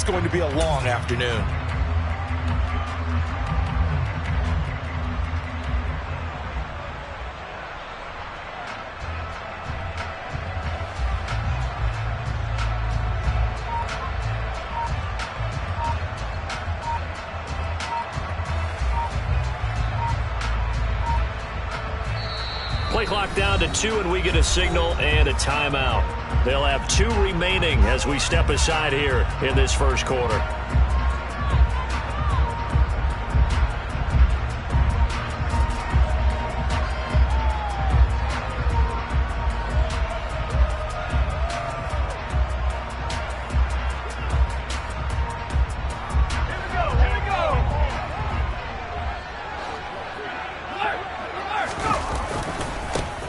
going to be a long afternoon. Play clock down to 2, and we get a signal and a timeout. They'll have 2 remaining as we step aside here in this first quarter.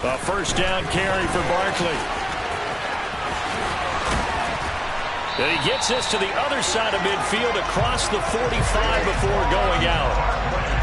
A first down carry for Barkley. And he gets this to the other side of midfield across the 45 before going out.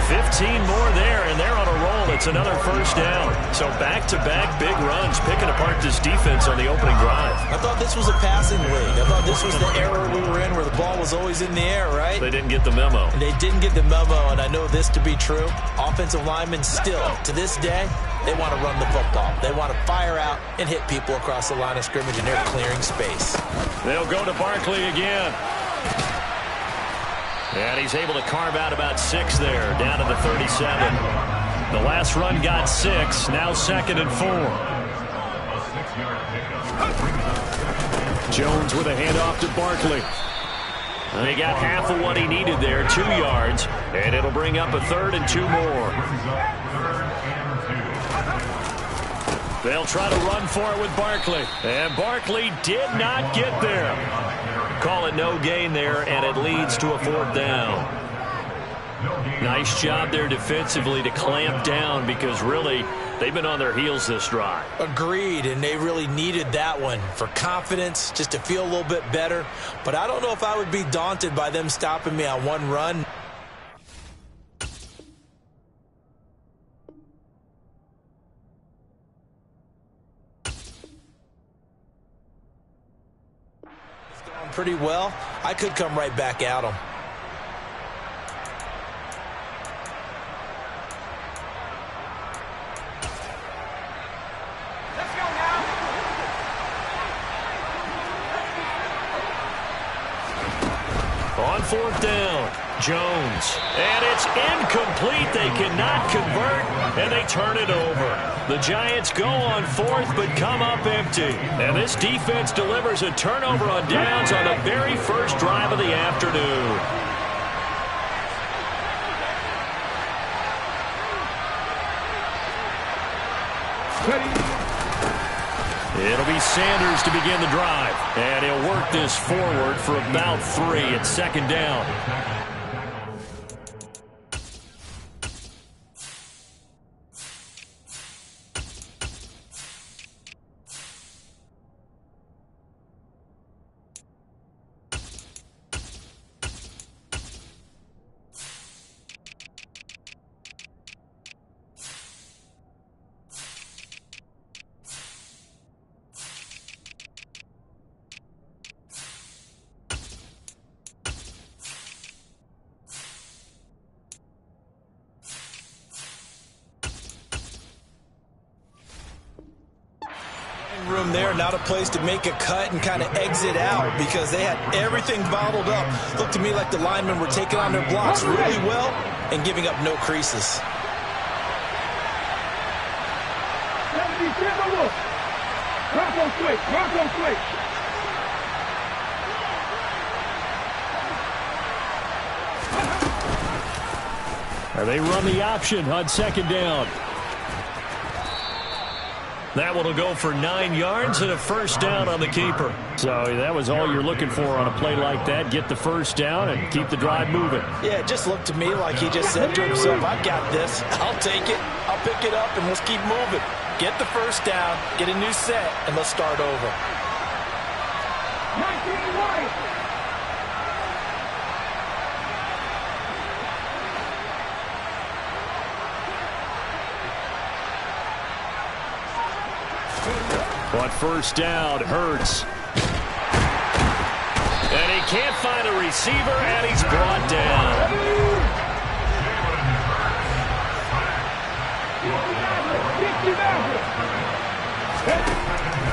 15 more there, and they're on a roll. It's another first down. So back-to-back big runs, picking apart this defense on the opening drive. I thought this was a passing league. I thought this was the era we were in where the ball was always in the air, right? They didn't get the memo. They didn't get the memo, and I know this to be true. Offensive linemen still, to this day, they want to run the football. They want to fire out and hit people across the line of scrimmage, and they're clearing space. They'll go to Barkley again. And he's able to carve out about 6 there, down to the 37. The last run got 6, now 2nd and 4. Jones with a handoff to Barkley. And he got half of what he needed there, 2 yards, and it'll bring up a 3rd and 2 more. They'll try to run for it with Barkley. And Barkley did not get there. Call it no gain there, and it leads to a 4th down. Nice job there defensively to clamp down because really they've been on their heels this drive. Agreed, and they really needed that one for confidence, just to feel a little bit better. But I don't know if I would be daunted by them stopping me on one run. Pretty well. I could come right back at him. Let's go now. On 4th down, Jones. And it's incomplete. They cannot convert, and they turn it over. The Giants go on 4th, but come up empty. And this defense delivers a turnover on downs on the very first drive of the afternoon. It'll be Sanders to begin the drive. And he'll work this forward for about 3 at 2nd down. Room there, not a place to make a cut and kind of exit out because they had everything bottled up. Looked to me like the linemen were taking on their blocks really well and giving up no creases. They run the option on 2nd down. That one will go for 9 yards and a first down on the keeper. So that was all you're looking for on a play like that. Get the first down and keep the drive moving. Yeah, it just looked to me like he just said to himself, I've got this. I'll take it. I'll pick it up, and let's keep moving. Get the first down, get a new set, and let's start over. 19 right. On first down, Hurts. And he can't find a receiver, and he's brought down.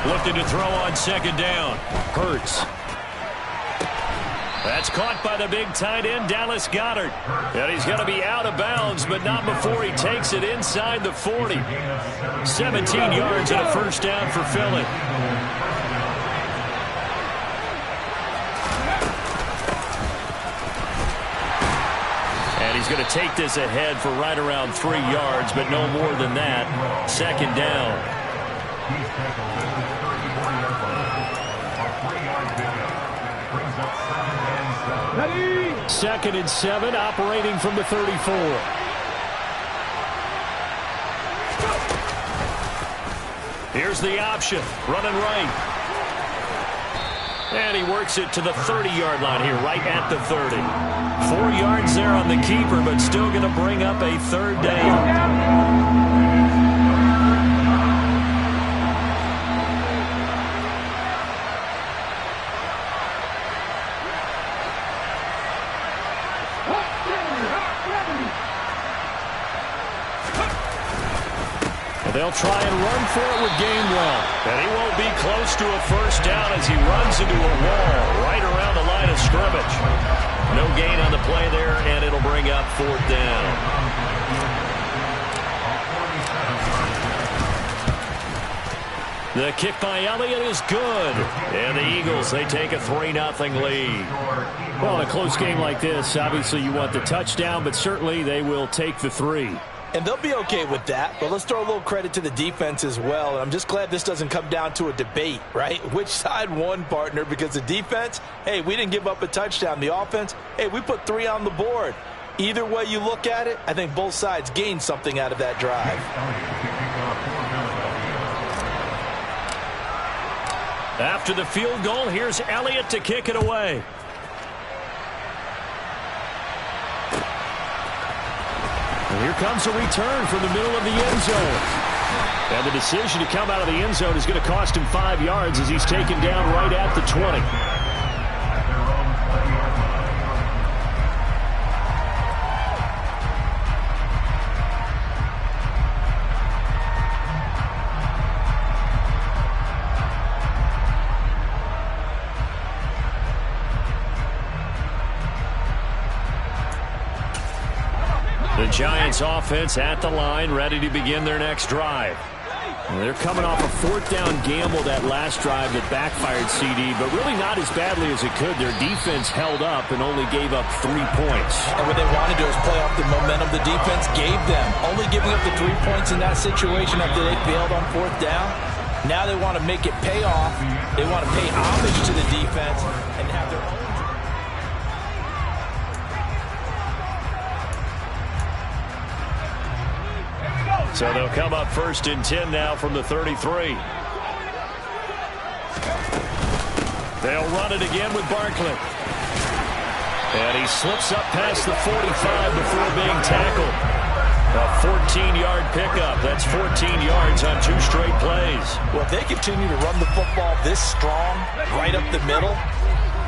Looking to throw on second down. Hurts. That's caught by the big tight end, Dallas Goedert. And he's going to be out of bounds, but not before he takes it inside the 40. 17 yards and a first down for Philly. And he's going to take this ahead for right around 3 yards, but no more than that. Second down. Second and 7, operating from the 34. Here's the option, running right. And he works it to the 30-yard line here, right at the 30. 4 yards there on the keeper, but still going to bring up a third down. They'll try and run for it with Gainwell. And he won't be close to a first down as he runs into a wall right around the line of scrimmage. No gain on the play there, and it'll bring up fourth down. The kick by Elliott is good. And the Eagles, they take a 3-0 lead. Well, in a close game like this, obviously you want the touchdown, but certainly they will take the 3. And they'll be okay with that, but let's throw a little credit to the defense as well. I'm just glad this doesn't come down to a debate, right? Which side won, partner? Because the defense, hey, we didn't give up a touchdown. The offense, hey, we put 3 on the board. Either way you look at it, I think both sides gained something out of that drive. After the field goal, here's Elliott to kick it away. And here comes a return from the middle of the end zone. And the decision to come out of the end zone is going to cost him 5 yards as he's taken down right at the 20. The Giants offense at the line, ready to begin their next drive. They're coming off a 4th down gamble that last drive that backfired, CD, but really not as badly as it could. Their defense held up and only gave up 3 points. And what they want to do is play off the momentum the defense gave them. Only giving up the 3 points in that situation after they failed on 4th down. Now they want to make it pay off. They want to pay homage to the defense and have their own. So they'll come up 1st and 10 now from the 33. They'll run it again with Barkley. And he slips up past the 45 before being tackled. A 14-yard pickup. That's 14 yards on 2 straight plays. Well, if they continue to run the football this strong, right up the middle,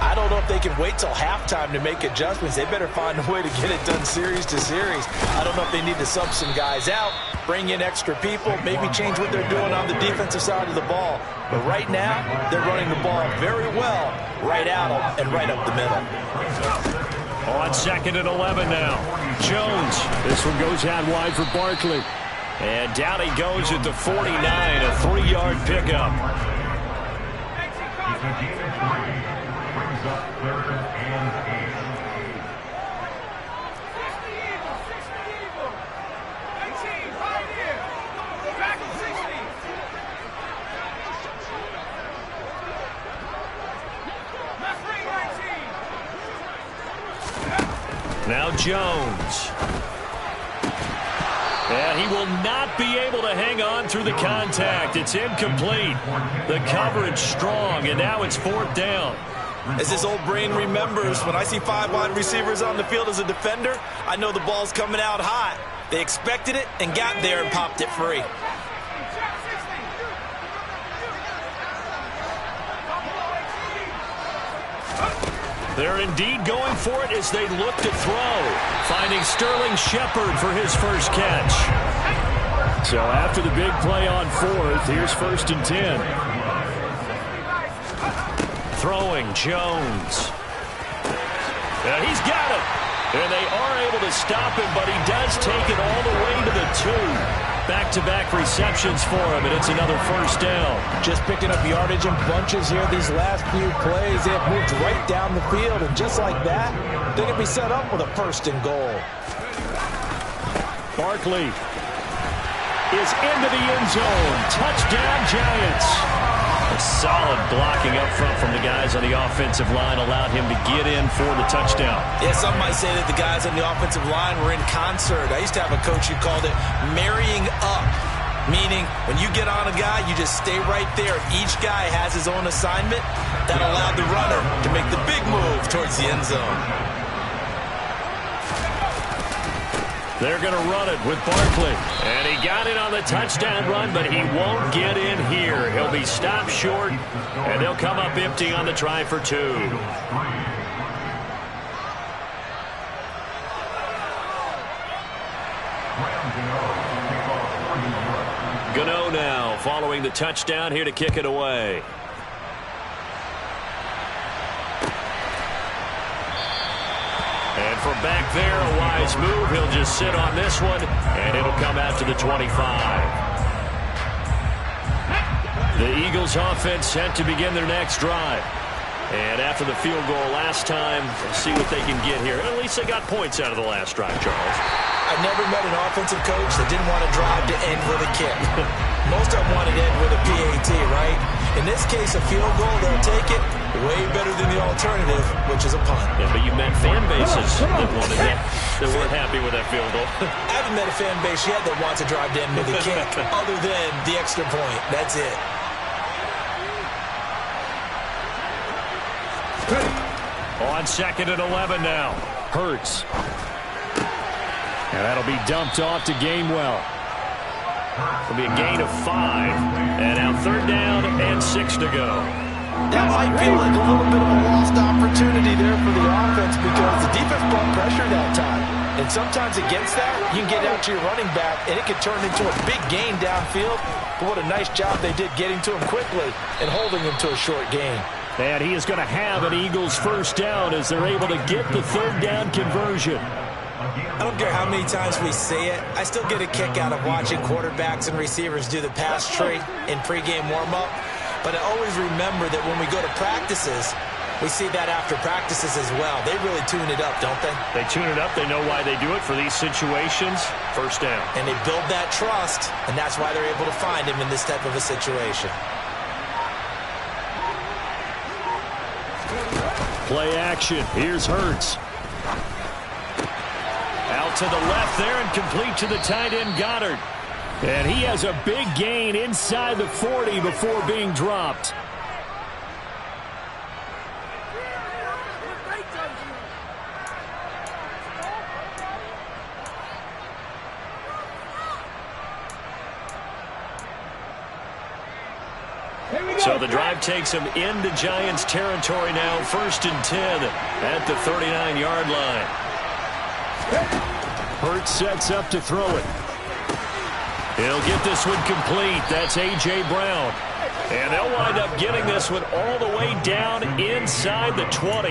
I don't know if they can wait till halftime to make adjustments. They better find a way to get it done series to series. I don't know if they need to sub some guys out, bring in extra people, maybe change what they're doing on the defensive side of the ball. But right now, they're running the ball very well right out and right up the middle. On 2nd and 11 now. Jones. This one goes out wide for Barkley. And down he goes at the 49, a 3-yard pickup. Now Jones. And he will not be able to hang on through the contact. It's incomplete. The coverage strong, and now it's 4th down. As his old brain remembers, when I see 5 wide receivers on the field as a defender, I know the ball's coming out hot. They expected it and got there and popped it free. They're indeed going for it as they look to throw. Finding Sterling Shepard for his first catch. So after the big play on fourth, here's 1st and 10. Throwing Jones. He's got it. And they are able to stop him, but he does take it all the way to the 2. Back-to-back receptions for him, and it's another first down. Just picking up yardage in bunches here these last few plays. They have moved right down the field, and just like that, they can be set up with a 1st and goal. Barkley is into the end zone. Touchdown, Giants. A solid blocking up front from the guys on the offensive line allowed him to get in for the touchdown. Yeah, some might say that the guys on the offensive line were in concert. I used to have a coach who called it marrying up, meaning when you get on a guy, you just stay right there. Each guy has his own assignment. That allowed the runner to make the big move towards the end zone. They're going to run it with Barkley. And he got it on the touchdown run, but he won't get in here. He'll be stopped short, and they'll come up empty on the try for 2. Gano now following the touchdown here to kick it away. And from back there, a wise move. He'll just sit on this one, and it'll come out to the 25. The Eagles offense set to begin their next drive. And after the field goal last time, we'll see what they can get here. At least they got points out of the last drive, Charles. I never met an offensive coach that didn't want to drive to end with a kick. Most of them wanted to end with a PAT, right? In this case, a field goal, they'll take it way better than the alternative, which is a punt. Yeah, but you met fan bases that wanted that, that weren't happy with that field goal. I haven't met a fan base yet that wants to drive to end with a kick, other than the extra point. That's it. On 2nd and 11 now. Hurts. And that'll be dumped off to Gainwell. It'll be a gain of 5. And now 3rd down and 6 to go. That might feel like a little bit of a lost opportunity there for the offense because the defense brought pressure that time. And sometimes against that, you can get out to your running back, and it can turn into a big gain downfield. But what a nice job they did getting to him quickly and holding him to a short gain. And he is going to have an Eagles first down as they're able to get the 3rd down conversion. I don't care how many times we say it, I still get a kick out of watching quarterbacks and receivers do the pass tree in pregame warm-up. But I always remember that when we go to practices, we see that after practices as well. They really tune it up, don't they? They tune it up. They know why they do it for these situations. First down. And they build that trust, and that's why they're able to find him in this type of a situation. Play action. Here's Hurts. Out to the left there and complete to the tight end Goddard. And he has a big gain inside the 40 before being dropped. So the drive takes him into Giants territory now. 1st and 10 at the 39-yard line. Hurts sets up to throw it. He'll get this one complete. That's A.J. Brown. And they'll wind up getting this one all the way down inside the 20.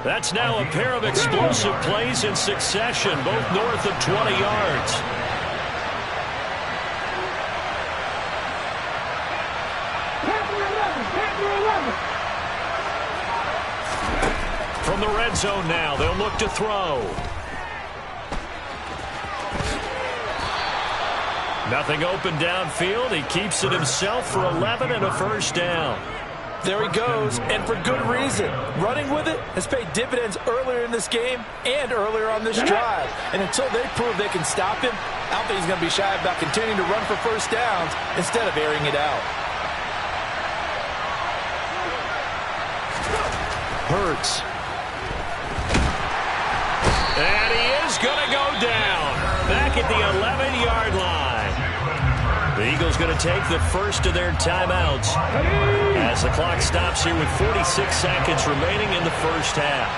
That's now a pair of explosive plays in succession, both north of 20 yards. From the red zone now, they'll look to throw. Nothing open downfield. He keeps it himself for 11 and a first down. There he goes, and for good reason. Running with it has paid dividends earlier in this game and earlier on this drive. And until they prove they can stop him, I don't think he's going to be shy about continuing to run for first downs instead of airing it out. Hurts. And he is going to go down back at the 11-yard line. The Eagles going to take the first of their timeouts as the clock stops here with 46 seconds remaining in the first half.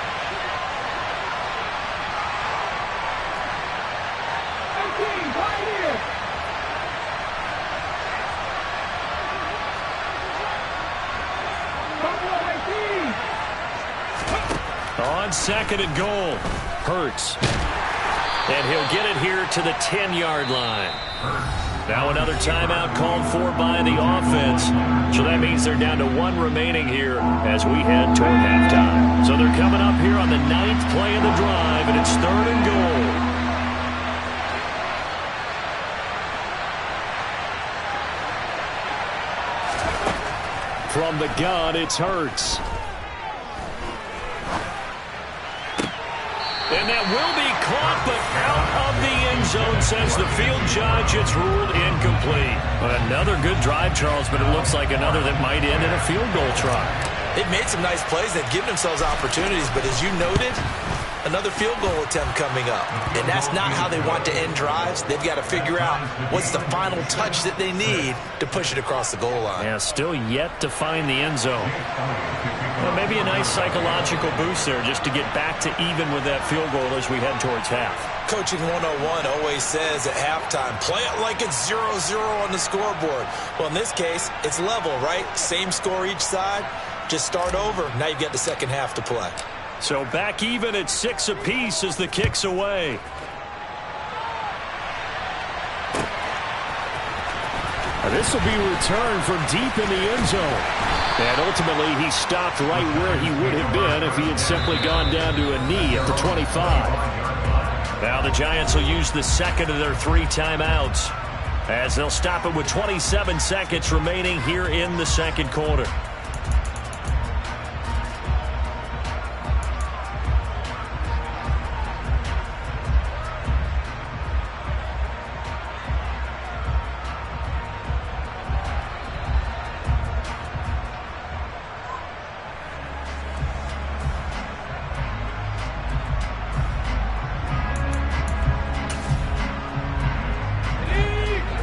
On second and goal, Hurts. And he'll get it here to the 10-yard line. Now another timeout called for by the offense. So that means they're down to one remaining here as we head toward halftime. So they're coming up here on the 9th play of the drive, and it's third and goal. From the gun, it's Hurts. And that will be caught, but out of the end zone, says the field judge. It's ruled incomplete. Another good drive, Charles, but it looks like another that might end in a field goal try. They've made some nice plays. They've given themselves opportunities, but as you noted, another field goal attempt coming up. And that's not how they want to end drives. They've got to figure out what's the final touch that they need to push it across the goal line. Yeah, still yet to find the end zone. Well, maybe a nice psychological boost there just to get back to even with that field goal as we head towards half. Coaching 101 always says at halftime, play it like it's 0-0 on the scoreboard. Well, in this case, it's level, right? Same score each side. Just start over. Now you've got the second half to play. So back even at 6 apiece as the kick's away. This will be returned from deep in the end zone. And ultimately, he stopped right where he would have been if he had simply gone down to a knee at the 25. Now the Giants will use the second of their 3 timeouts as they'll stop it with 27 seconds remaining here in the second quarter.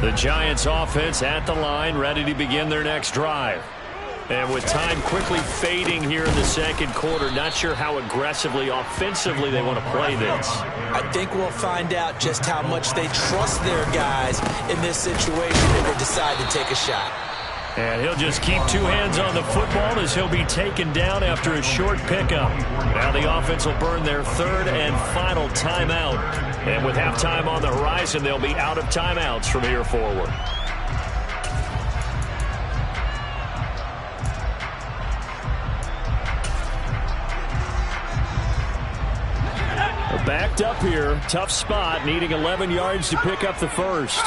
The Giants offense at the line, ready to begin their next drive. And with time quickly fading here in the second quarter, not sure how aggressively, offensively they want to play this. I think we'll find out just how much they trust their guys in this situation if they decide to take a shot. And he'll just keep 2 hands on the football as he'll be taken down after a short pickup. Now the offense will burn their 3rd and final timeout. And with halftime on the horizon, they'll be out of timeouts from here forward. Backed up here, tough spot, needing 11 yards to pick up the first.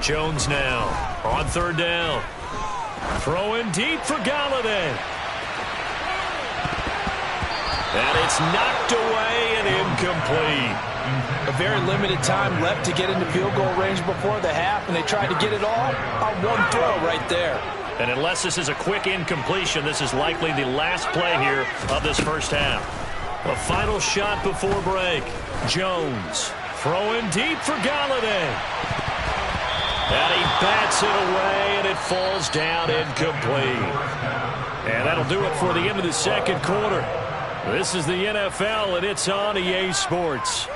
Jones now on 3rd down. Throwing deep for Galladay. And it's knocked away and incomplete. A very limited time left to get into field goal range before the half, and they tried to get it all on one throw right there. And unless this is a quick incompletion, this is likely the last play here of this first half. A final shot before break. Jones throwing deep for Galladay. And he bats it away, and it falls down incomplete. And that'll do it for the end of the second quarter. This is the NFL, and it's on EA Sports.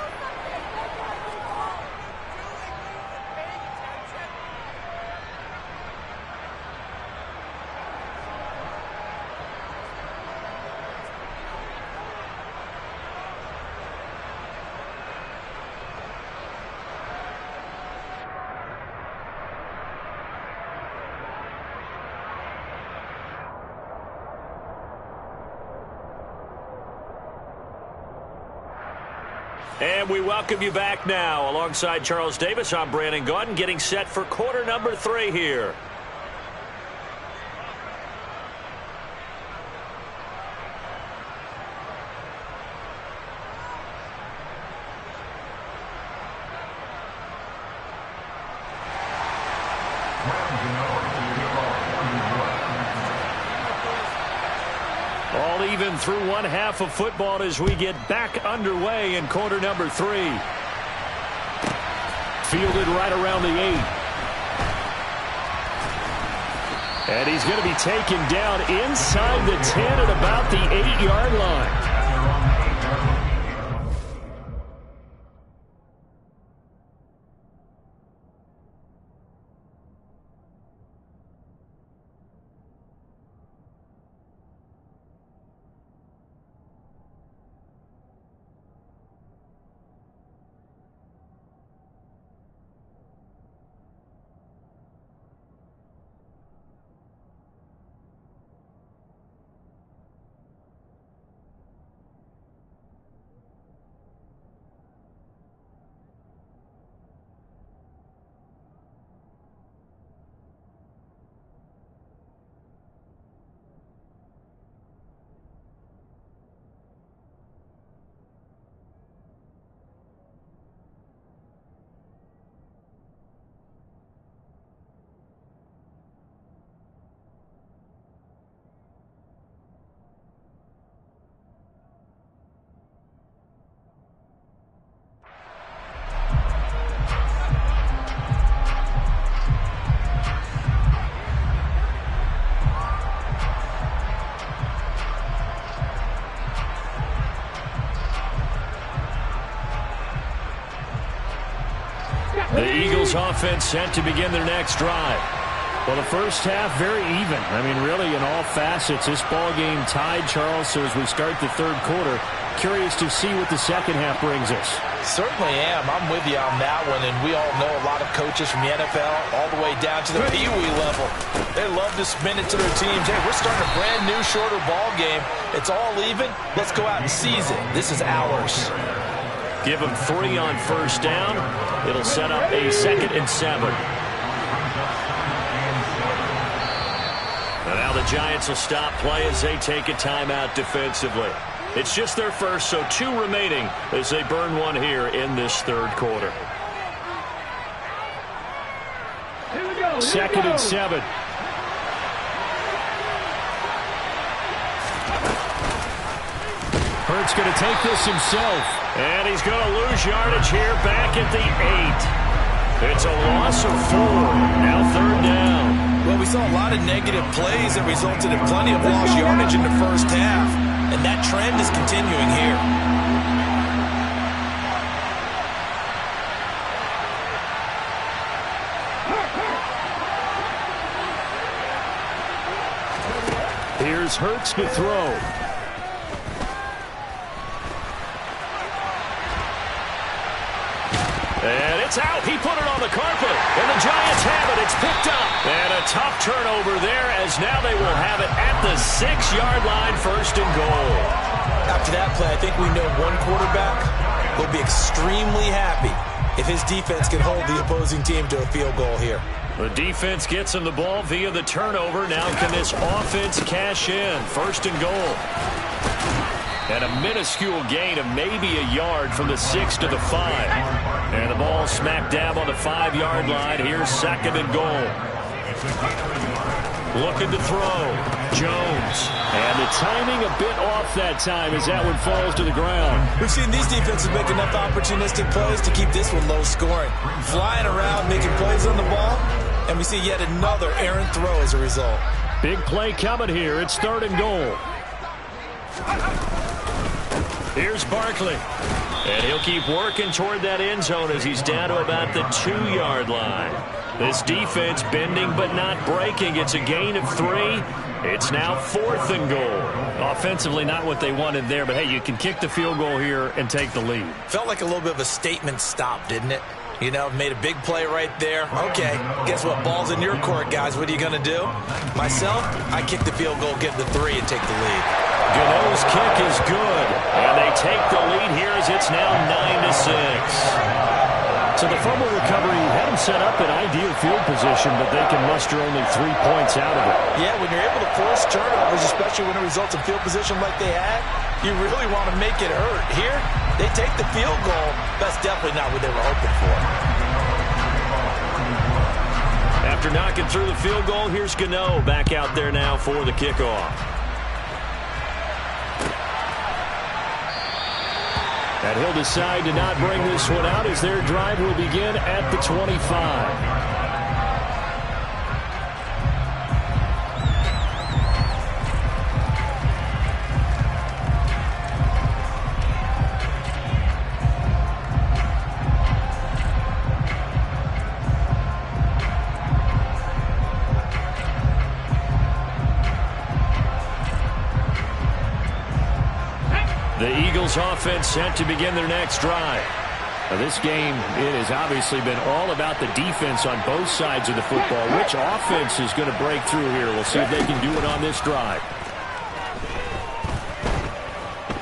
And we welcome you back now. Alongside Charles Davis, I'm Brandon Gaudin, getting set for quarter number 3 here. All even through one half of football as we get back underway in quarter number 3. Fielded right around the 8. And he's going to be taken down inside the 10 at about the 8-yard line. The Eagles offense set to begin their next drive. Well, the first half very even. I mean, really in all facets. This ball game tied, Charles. So as we start the third quarter, curious to see what the second half brings us. Certainly am. I'm with you on that one. And we all know a lot of coaches from the NFL all the way down to the Pee Wee level. They love to spin it to their teams. Hey, we're starting a brand new, shorter ball game. It's all even. Let's go out and seize it. This is ours. Give them 3 on first down. It'll set up a 2nd and 7. And now the Giants will stop play as they take a timeout defensively. It's just their first, so 2 remaining as they burn one here in this third quarter. 2nd and 7. Hurts going to take this himself. And he's going to lose yardage here back at the 8. It's a loss of 4. Now 3rd down. Well, we saw a lot of negative plays that resulted in plenty of lost yardage in the first half. And that trend is continuing here. Here's Hurts to throw. And it's out. He put it on the carpet. And the Giants have it. It's picked up. And a tough turnover there as now they will have it at the 6-yard line, 1st and goal. After that play, I think we know one quarterback will be extremely happy if his defense can hold the opposing team to a field goal here. The defense gets him the ball via the turnover. Now can this offense cash in? 1st and goal. And a minuscule gain of maybe a yard from the 6 to the 5. And the ball smack dab on the 5-yard line. Here's 2nd and goal. Looking to throw. Jones. And the timing a bit off that time as that one falls to the ground. We've seen these defenses make enough opportunistic plays to keep this one low scoring. Flying around, making plays on the ball. And we see yet another errant throw as a result. Big play coming here. It's 3rd and goal. Here's Barkley. And he'll keep working toward that end zone as he's down to about the 2-yard line. This defense bending but not breaking. It's a gain of 3. It's now 4th and goal. Offensively, not what they wanted there, but hey, you can kick the field goal here and take the lead. Felt like a little bit of a statement stop, didn't it? You know, made a big play right there. Okay, guess what? Ball's in your court, guys. What are you going to do? Myself, I kick the field goal, get the 3, and take the lead. Gano's kick is good, and they take the lead here as it's now 9-6. So the fumble recovery had them set up in ideal field position, but they can muster only 3 points out of it. Yeah, when you're able to force turnovers, especially when it results in field position like they had, you really want to make it hurt. Here, they take the field goal. That's definitely not what they were hoping for. After knocking through the field goal, here's Gano back out there now for the kickoff. And he'll decide to not bring this one out as their drive will begin at the 25. The Eagles offense set to begin their next drive. Now, this game, it has obviously been all about the defense on both sides of the football. Which offense is going to break through here? We'll see if they can do it on this drive.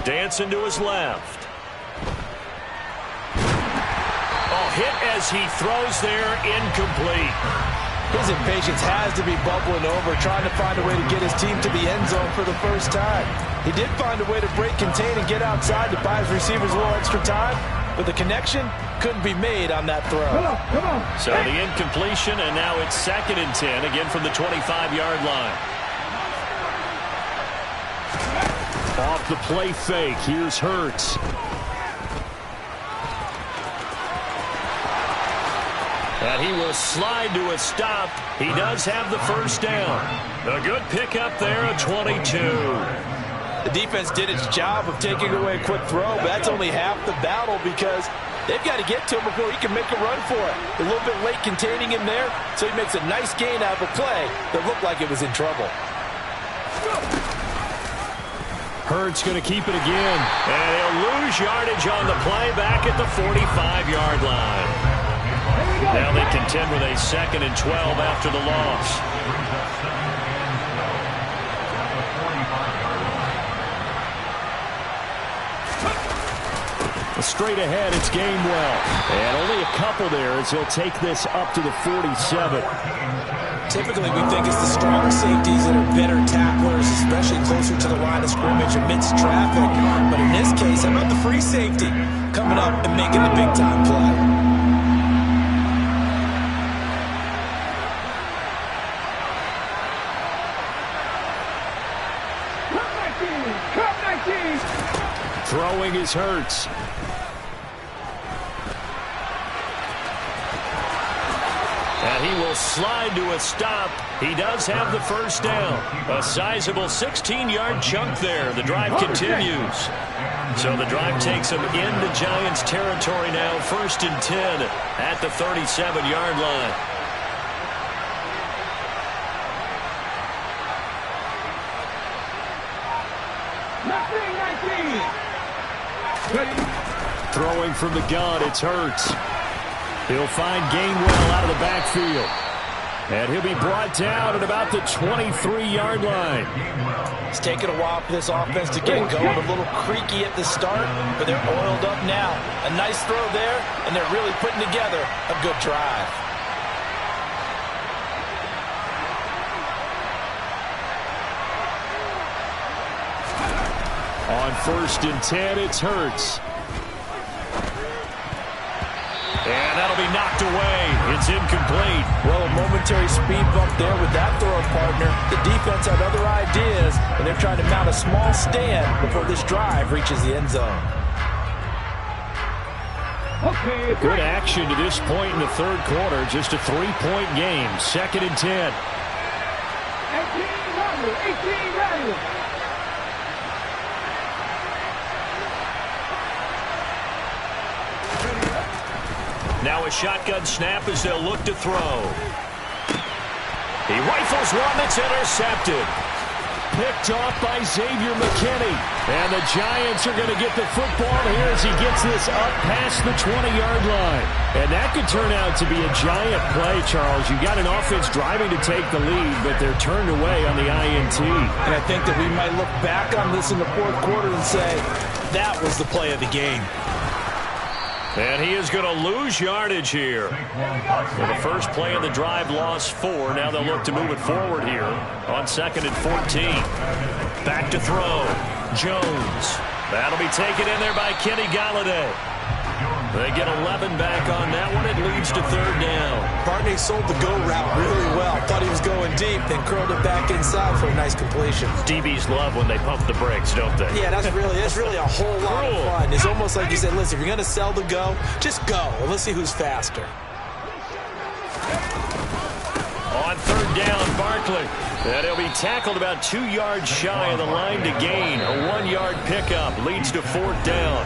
Dancing to his left. Oh, hit as he throws there, incomplete. His impatience has to be bubbling over, trying to find a way to get his team to the end zone for the first time. He did find a way to break, contain, and get outside to buy his receivers a little extra time, but the connection couldn't be made on that throw. Come on. So the incompletion, and now it's 2nd and 10, again from the 25-yard line. Off the play fake, here's Hurts. And he will slide to a stop. He does have the first down. A good pickup there, a 22. The defense did its job of taking away a quick throw, but that's only half the battle because they've got to get to him before he can make a run for it. A little bit late containing him there, so he makes a nice gain out of a play that looked like it was in trouble. Hurts going to keep it again, and he'll lose yardage on the play back at the 45-yard line. Now they contend with a 2nd and 12 after the loss. Straight ahead, it's Gainwell. And only a couple there as he'll take this up to the 47. Typically, we think it's the stronger safeties that are better tacklers, especially closer to the line of scrimmage amidst traffic. But in this case, how about the free safety coming up and making the big-time play? Throwing is Hurts. And he will slide to a stop. He does have the first down. A sizable 16-yard chunk there. The drive continues. So the drive takes him into Giants territory now. 1st and 10 at the 37-yard line. Throwing from the gun, it's Hurts. He'll find Gainwell out of the backfield. And he'll be brought down at about the 23-yard line. It's taken a while for this offense to get going. A little creaky at the start, but they're oiled up now. A nice throw there, and they're really putting together a good drive. On 1st and 10, it's Hurts. And that'll be knocked away. It's incomplete. Well, a momentary speed bump there with that throw partner. The defense had other ideas, and they're trying to mount a small stand before this drive reaches the end zone. Good action to this point in the 3rd quarter. Just a 3-point game. 2nd and 10. 18 ready. Now a shotgun snap as they'll look to throw. He rifles one that's intercepted. Picked off by Xavier McKinney. And the Giants are going to get the football here as he gets this up past the 20-yard line. And that could turn out to be a giant play, Charles. You've got an offense driving to take the lead, but they're turned away on the INT. And I think that we might look back on this in the 4th quarter and say, that was the play of the game. And he is going to lose yardage here. Well, the first play of the drive lost 4. Now they'll look to move it forward here on 2nd and 14. Back to throw. Jones. That'll be taken in there by Kenny Galladay. They get 11 back on that one. It leads to 3rd down. Barney sold the go route really well. Thought he was going deep, then curled it back inside for a nice completion. DBs love when they pump the brakes, don't they? Yeah, that's really a whole lot of fun. It's almost like you said, listen, if you're going to sell the go, just go. And let's see who's faster. On 3rd down, Barkley. And he'll be tackled about 2 yards shy of the line to gain. A 1-yard pickup leads to 4th down.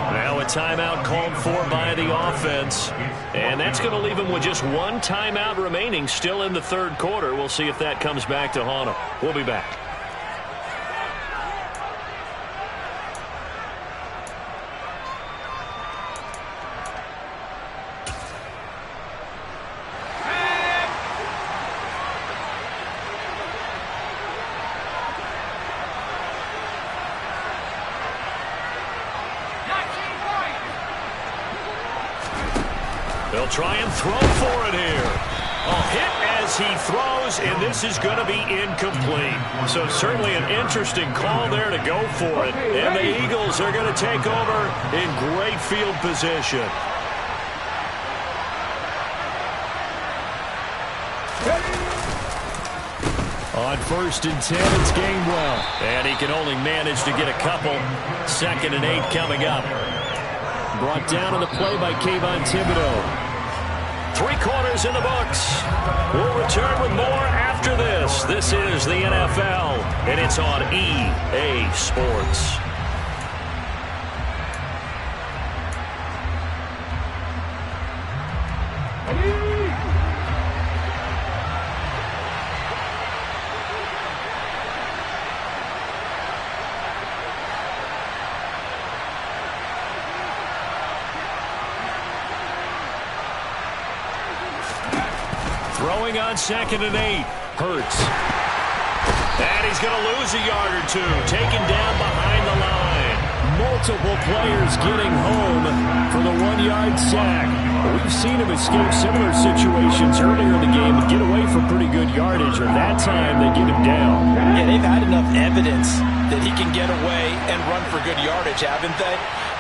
Now a timeout called for by the offense. And that's going to leave him with just 1 timeout remaining still in the 3rd quarter. We'll see if that comes back to haunt him. We'll be back. They'll try and throw for it here. A hit as he throws, and this is going to be incomplete. So certainly an interesting call there to go for it. And the Eagles are going to take over in great field position. On 1st and 10, it's Gainwell. And he can only manage to get a couple. 2nd and 8 coming up. Brought down on the play by Kayvon Thibodeau. 3 quarters in the books. We'll return with more after this. This is the NFL, and it's on EA Sports. Throwing on 2nd and 8. Hurts. And he's going to lose a yard or 2. Taken down behind the line. Multiple players getting home for the 1-yard sack. We've seen him escape similar situations earlier in the game and get away for pretty good yardage. And that time they get him down. Yeah, they've had enough evidence that he can get away and run for good yardage, haven't they?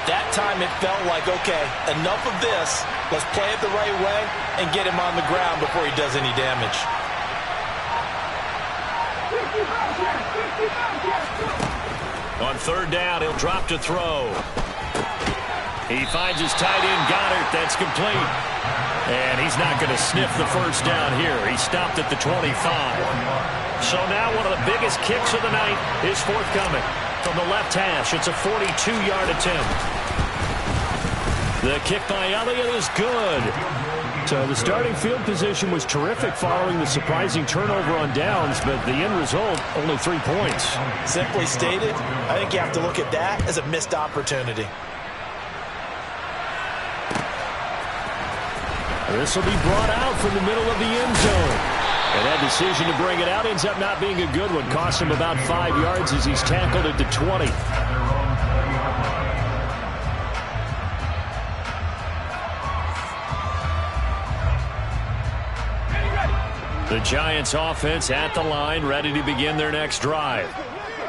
That time it felt like, okay, enough of this. Let's play it the right way and get him on the ground before he does any damage. On 3rd down, he'll drop to throw. He finds his tight end, Goddard. That's complete. And he's not going to sniff the 1st down here. He stopped at the 25. So now one of the biggest kicks of the night is forthcoming. From the left hash, it's a 42-yard attempt. The kick by Elliott is good. So the starting field position was terrific following the surprising turnover on downs, but the end result, only 3 points. Simply stated, I think you have to look at that as a missed opportunity. This will be brought out from the middle of the end zone. And that decision to bring it out ends up not being a good one. Cost him about 5 yards as he's tackled at the 20. The Giants offense at the line, ready to begin their next drive.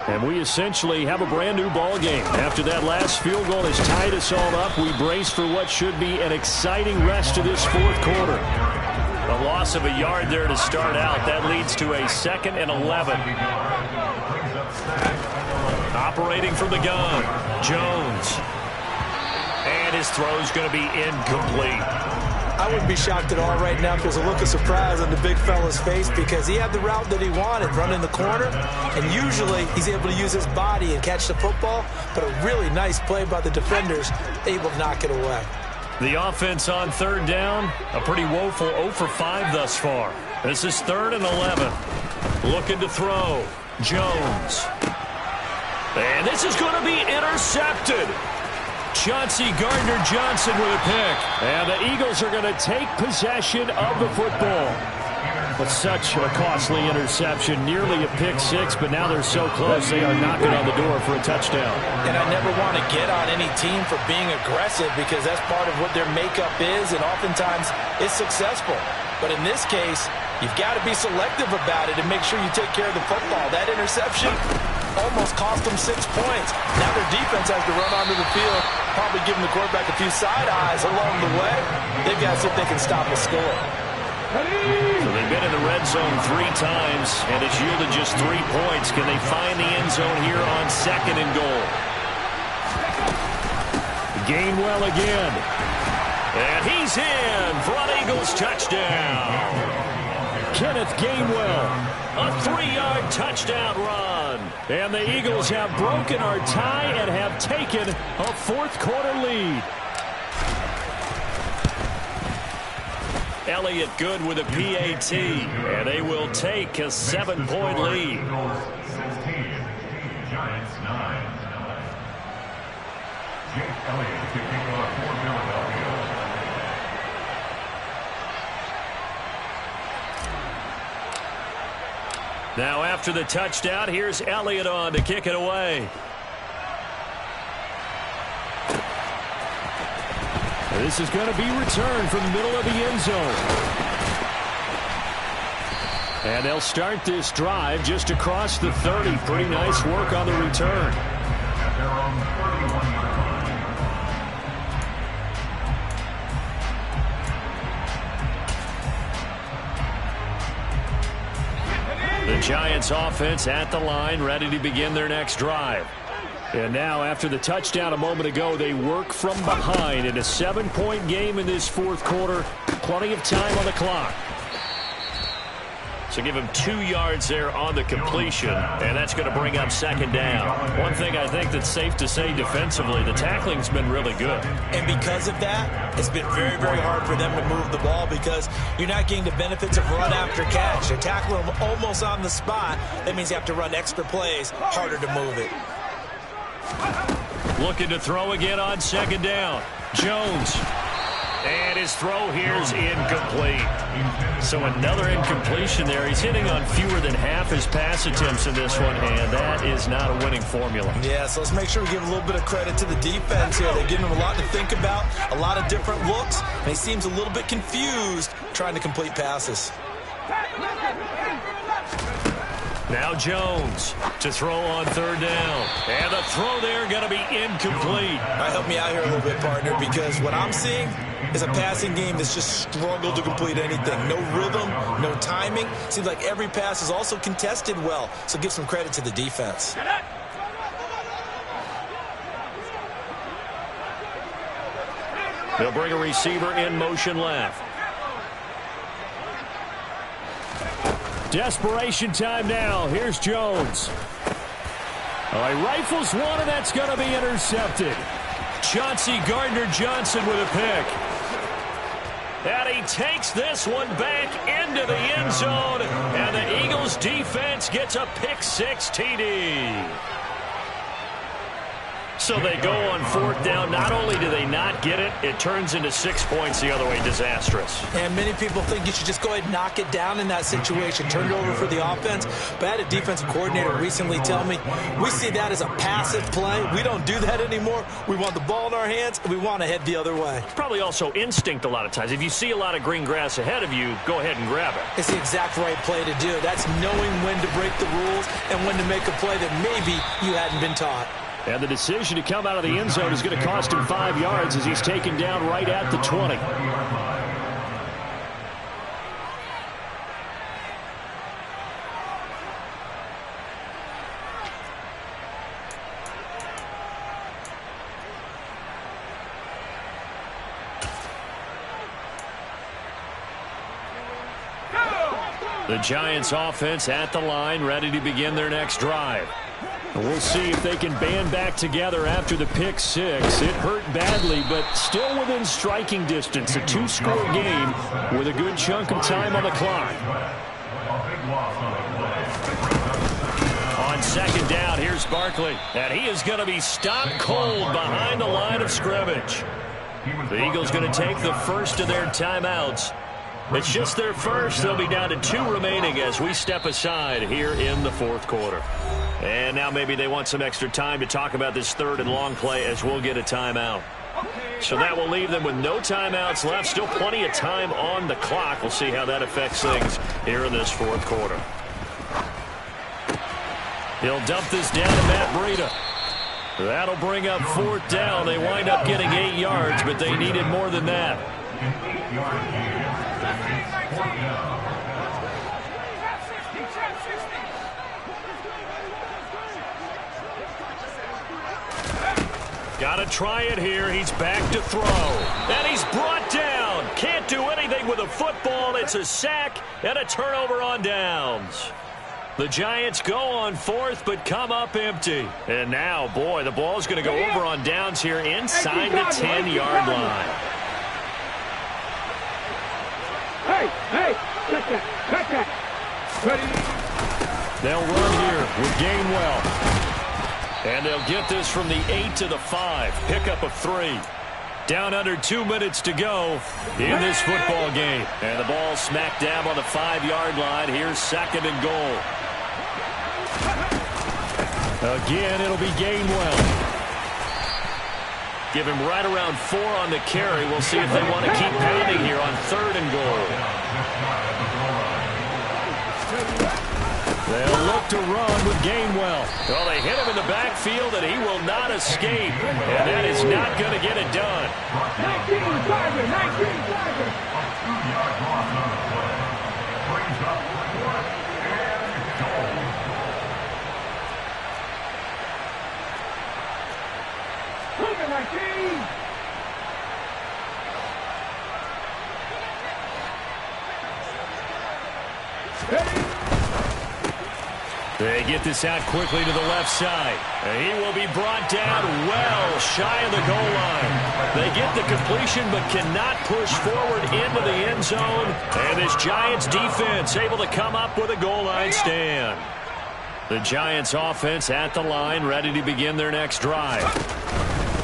And we essentially have a brand new ball game. After that last field goal has tied us all up, we brace for what should be an exciting rest to this 4th quarter. A loss of a yard there to start out. That leads to a 2nd and 11. Operating from the gun, Jones. And his throw's going to be incomplete. I wouldn't be shocked at all right now if there's a look of surprise on the big fella's face because he had the route that he wanted, running the corner, and usually he's able to use his body and catch the football, but a really nice play by the defenders, able to knock it away. The offense on 3rd down, a pretty woeful 0 for 5 thus far. This is 3rd and 11. Looking to throw, Jones. And this is going to be intercepted. Chauncey Gardner-Johnson with a pick. And the Eagles are going to take possession of the football. But such a costly interception, nearly a pick 6, but now they're so close they are knocking on the door for a touchdown. And I never want to get on any team for being aggressive because that's part of what their makeup is, and oftentimes it's successful. But in this case, you've got to be selective about it and make sure you take care of the football. That interception almost cost them 6 points. Now their defense has to run onto the field, probably giving the quarterback a few side eyes along the way. They've got to see if they can stop a score. So they've been in the red zone 3 times, and it's yielded just 3 points. Can they find the end zone here on 2nd and goal? Gainwell again. And he's in for an Eagles touchdown. Kenneth Gainwell, a 3-yard touchdown run. And the Eagles have broken our tie and have taken a 4th quarter lead. Elliott good with a PAT, and they will take a 7-point lead. Giants 9. Jake Elliott to kick off for Philadelphia. Now after the touchdown, here's Elliott on to kick it away. This is going to be returned from the middle of the end zone. And they'll start this drive just across the 30. Pretty nice work on the return. They're on the 31-yard line. The Giants offense at the line, ready to begin their next drive. And now, after the touchdown a moment ago, they work from behind in a 7-point game in this fourth quarter. Plenty of time on the clock. So give him 2 yards there on the completion, and that's going to bring up second down. One thing I think that's safe to say defensively, the tackling's been really good. And because of that, it's been very, very hard for them to move the ball because you're not getting the benefits of run after catch. They're tackling them almost on the spot. That means you have to run extra plays, harder to move it. Looking to throw again on second down. Jones. And his throw here's incomplete. So another incompletion there. He's hitting on fewer than half his pass attempts in this one, and that is not a winning formula. Yeah, so let's make sure we give a little bit of credit to the defense here. They're giving him a lot to think about, a lot of different looks, and he seems a little bit confused trying to complete passes. Now Jones to throw on third down. And the throw there going to be incomplete. All right, help me out here a little bit, partner, because what I'm seeing is a passing game that's just struggled to complete anything. No rhythm, no timing. Seems like every pass is also contested well, so give some credit to the defense. They'll bring a receiver in motion left. Desperation time now. Here's Jones. All right, rifles one, and that's going to be intercepted. Chauncey Gardner-Johnson with a pick. And he takes this one back into the end zone, and the Eagles defense gets a pick-6 TD. So they go on fourth down. Not only do they not get it, it turns into 6 points the other way. Disastrous. And many people think you should just go ahead and knock it down in that situation. Turn it over for the offense. But I had a defensive coordinator recently tell me, we see that as a passive play. We don't do that anymore. We want the ball in our hands, and we want to head the other way. Probably also instinct a lot of times. If you see a lot of green grass ahead of you, go ahead and grab it. It's the exact right play to do. That's knowing when to break the rules and when to make a play that maybe you hadn't been taught. And the decision to come out of the end zone is going to cost him 5 yards as he's taken down right at the 20. The Giants offense at the line, ready to begin their next drive. We'll see if they can band back together after the pick six. It hurt badly, but still within striking distance. A 2-score game with a good chunk of time on the clock. On second down, here's Barkley. And he is going to be stopped cold behind the line of scrimmage. The Eagles going to take the first of their timeouts. It's just their first. They'll be down to 2 remaining as we step aside here in the fourth quarter. And now maybe they want some extra time to talk about this third and long play as we'll get a timeout. So that will leave them with no timeouts left. Still plenty of time on the clock. We'll see how that affects things here in this fourth quarter. He'll dump this down to Matt Breida. That'll bring up fourth down. They wind up getting 8 yards, but they needed more than that. Got to try it here. He's back to throw. And he's brought down. Can't do anything with a football. It's a sack and a turnover on downs. The Giants go on fourth, but come up empty. And now, boy, the ball's going to go over on downs here inside the 10-yard line. Hey, check that. Ready? They'll run here with Gainwell. And they'll get this from the 8 to the 5. Pickup of 3. Down under 2 minutes to go in this football game. And the ball smack dab on the 5-yard line. Here's second and goal. Again, it'll be Gainwell. Give him right around 4 on the carry. We'll see if they want to keep pounding here on 3rd and goal. They'll look to run with Gainwell. Well, they hit him in the backfield, and he will not escape. And that is not going to get it done. 19-5, 19-5. They get this out quickly to the left side. And he will be brought down well shy of the goal line. They get the completion but cannot push forward into the end zone. And this Giants defense able to come up with a goal line stand. The Giants offense at the line, ready to begin their next drive.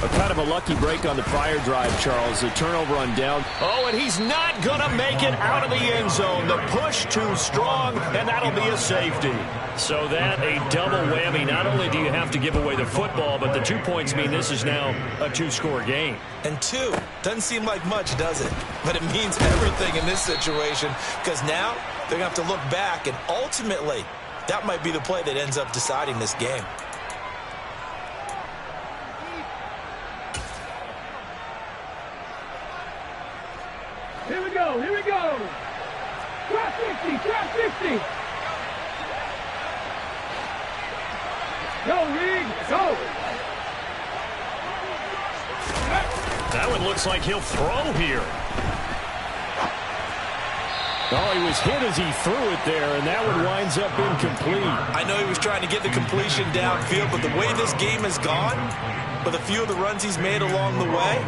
A kind of a lucky break on the prior drive, Charles. A turnover on down. Oh, and he's not going to make it out of the end zone. The push too strong, and that'll be a safety. So that a double whammy. Not only do you have to give away the football, but the 2 points mean this is now a 2-score game. And 2 doesn't seem like much, does it? But it means everything in this situation, because now they're going to have to look back, and ultimately that might be the play that ends up deciding this game. Here we go, here we go. Trap 50, trap 50. Go, Reed, go. That one looks like he'll throw here. Oh, he was hit as he threw it there, and that one winds up incomplete. I know he was trying to get the completion downfield, but the way this game has gone, with a few of the runs he's made along the way,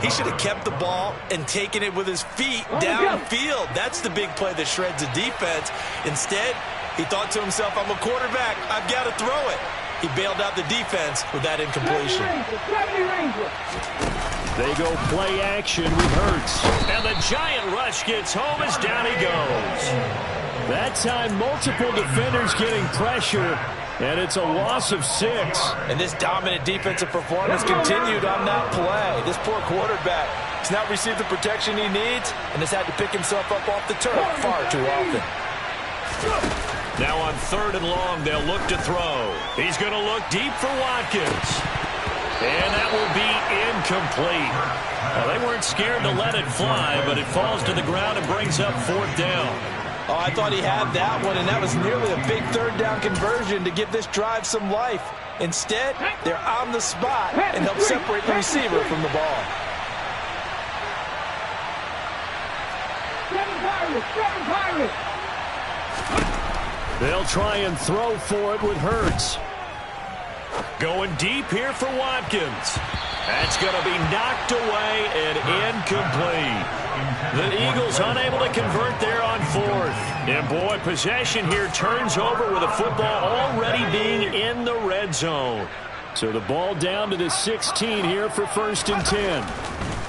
he should have kept the ball and taken it with his feet downfield. That's the big play that shreds the defense. Instead, he thought to himself, I'm a quarterback, I've got to throw it. He bailed out the defense with that incompletion. They go play action with Hurts. And the giant rush gets home as down he goes. That time, multiple defenders getting pressure, and it's a loss of 6. And this dominant defensive performance continued on that play. This poor quarterback has not received the protection he needs and has had to pick himself up off the turf far too often. Now on 3rd and long, they'll look to throw. He's going to look deep for Watkins. And that will be incomplete. Well, they weren't scared to let it fly, but it falls to the ground and brings up 4th down. Oh, I thought he had that one, and that was nearly a big 3rd down conversion to give this drive some life. Instead, they're on the spot and help separate the receiver from the ball. 7 Pirates. They'll try and throw for it with Hurts. Going deep here for Watkins. That's going to be knocked away and incomplete. The Eagles unable to convert there on 4th. And boy, possession here turns over with the football already being in the red zone. So the ball down to the 16 here for 1st and 10.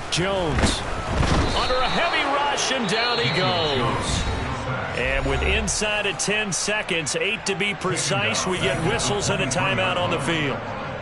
Jones. Under a heavy rush, and down he goes. And with inside of 10 seconds, 8 to be precise, we get whistles and a timeout on the field.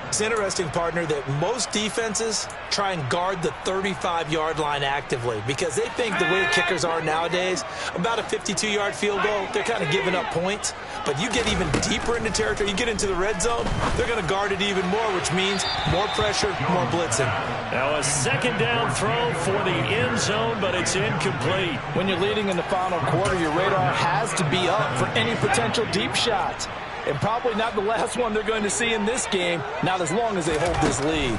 It's interesting, partner, that most defenses try and guard the 35-yard line actively because they think the way kickers are nowadays, about a 52-yard field goal, they're kind of giving up points. But you get even deeper into territory, you get into the red zone, they're going to guard it even more, which means more pressure, more blitzing. Now a 2nd down throw for the end zone, but it's incomplete. When you're leading in the final quarter, your radar has to be up for any potential deep shots. And probably not the last one they're going to see in this game, not as long as they hold this lead.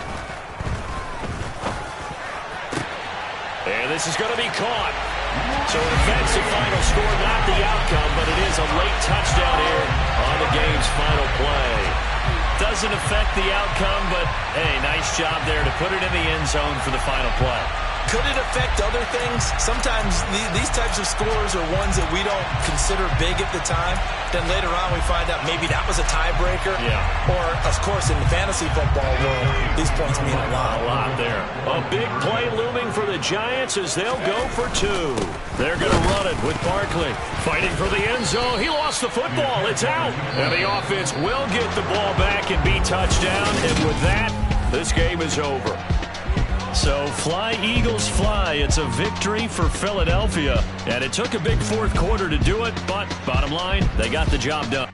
And this is going to be caught. So an offensive final score, not the outcome, but it is a late touchdown here on the game's final play. Doesn't affect the outcome, but, hey, nice job there to put it in the end zone for the final play. Could it affect other things? Sometimes these types of scores are ones that we don't consider big at the time. Then later on we find out maybe that was a tiebreaker. Yeah. Or, of course, in the fantasy football world, these points mean a lot. A lot there. A big play looming for the Giants as they'll go for 2. They're going to run it with Barkley. Fighting for the end zone. He lost the football. It's out. And the offense will get the ball back and be touchdown. And with that, this game is over. So fly, Eagles, fly. It's a victory for Philadelphia. And it took a big fourth quarter to do it, but bottom line, they got the job done.